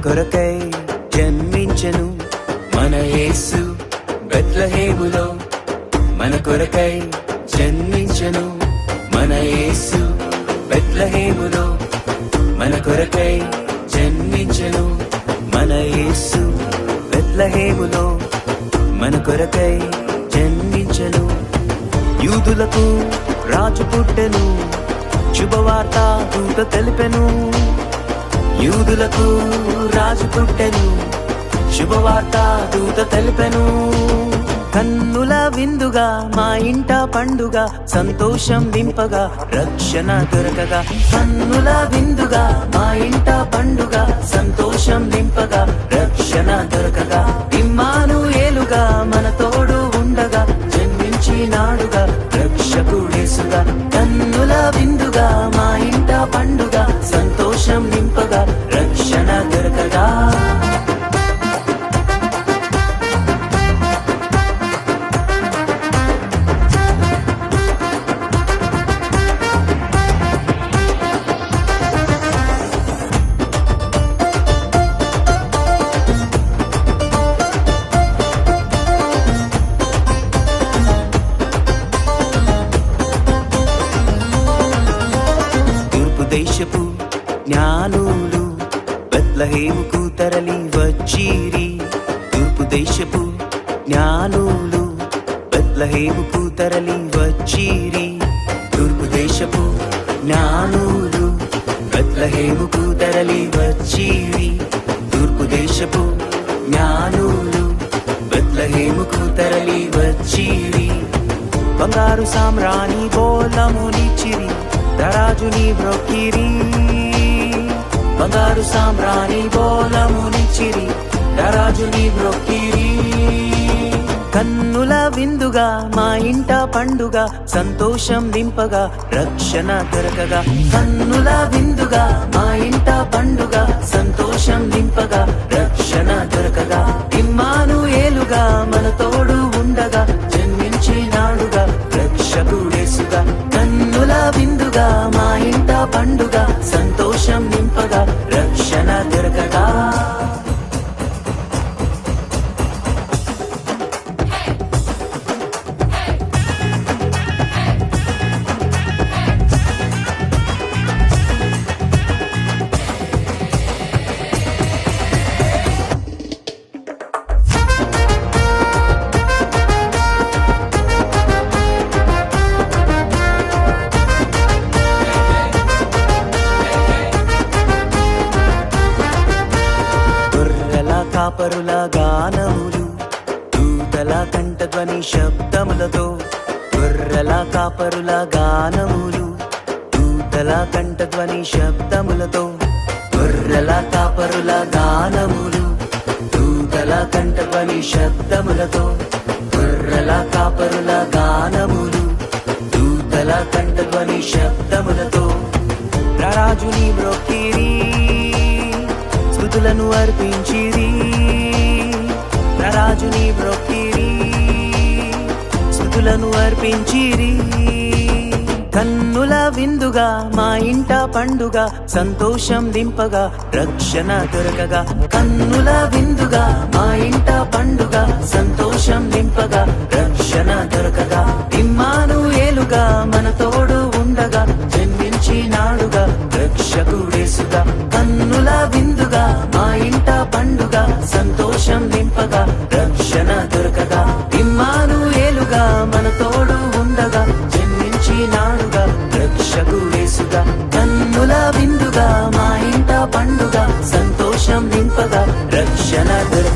కొరకై జన్మించెను మన యేసు బెత్లెహేములో మన కొరకై జన్మించెను మన యేసు బెత్లెహేములో మన కొరకై జన్మించెను మన యేసు బెత్లెహేములో మన కొరకై జన్మించెను యూదులకు రాజు పుట్టెను శుభవార్త దూత తెలిపెను యూదులకు రాజు పుట్టెను శుభవార్త దూత తెలిపెను కన్నుల విందుగా మా ఇంట పండుగ సంతోషం నింపగా రక్షణ దొరకగా కన్నుల విందుగా మా ఇంట పండుగ సంతోషం నింపగా రక్షణ దొరకగా ఇమ్మానుయేలుగా మన తోడు ఉండగా జన్మించినాడుగా రక్షకుడేసుగా కన్నుల విందుగా మా ఇంట పండుగ సంతోషం నింపగా రక్షణ దొరకగా దేశపు జ్ఞానులు బెత్లెహేముకు తరలి వచ్చిరి తూర్పు దేశపు జ్ఞానులు బెత్లెహేముకు తరలి వచ్చిరి తూర్పు దేశపు జ్ఞానులు బెత్లెహేముకు తరలి వచ్చిరి తూర్పు దేశపు జ్ఞానులు బెత్లెహేముకు తరలి వచ్చిరి బంగారు సామ్రాణి బోలమునిచ్చిరి రాజుని బ్రొక్కిరి బంగారు సామ్రాణి బోలమునిచ్చిరి రాజుని బ్రొక్కిరి కన్నుల విందుగా మా ఇంట పండుగ సంతోషం నింపగా రక్షణ దొరకగా కన్నుల విందుగా మా ఇంట పండుగ సంతోషం నింపగా రక్షణ దొరకగా ఇమ్మానుయేలుగా మన తోడు ఉండగా జన్మించినాడుగా రక్షకుడేసుగా కన్నుల విందుగా మా ఇంట పండుగ సంతోషం నింపగా రక్షణ దొరకగా కాపరుల గానములు దూతల కంఠధ్వని శబ్దములతో గొర్రెల కాపరుల గానములు దూతల కంఠధ్వని శబ్దములతో గొర్రెల కాపరుల గానములు దూతల కంఠధ్వని శబ్దములతో గొర్రెల కాపరుల గానములు దూతల కంఠధ్వని శబ్దములతో రాజుని బ్రొక్కిరి స్తుతులను అర్పించిరి రాజుని బ్రొక్కిరి స్తుతులను అర్పించిరి కన్నుల విందుగా మా ఇంట పండుగ సంతోషం నింపగా రక్షణ దొరకగా కన్నుల విందుగా మా ఇంట పండుగ సంతోషం నింపగా రక్షణ దొరకగా ఇమ్మానుయేలుగా మన తోడు ఉండగా జన్మించినాడుగా రక్షకుడేసుగా కన్నుల విందుగా మా ఇంట పండుగ సంతోషం నింపగా రక్షణ దొరకగా ఇమ్మానుయేలుగా మన తోడు ఉండగా జన్మించినాడుగా రక్షకుడేసుగా కన్నుల విందుగా మా ఇంట పండుగ సంతోషం నింపగా రక్షణ దొరకగా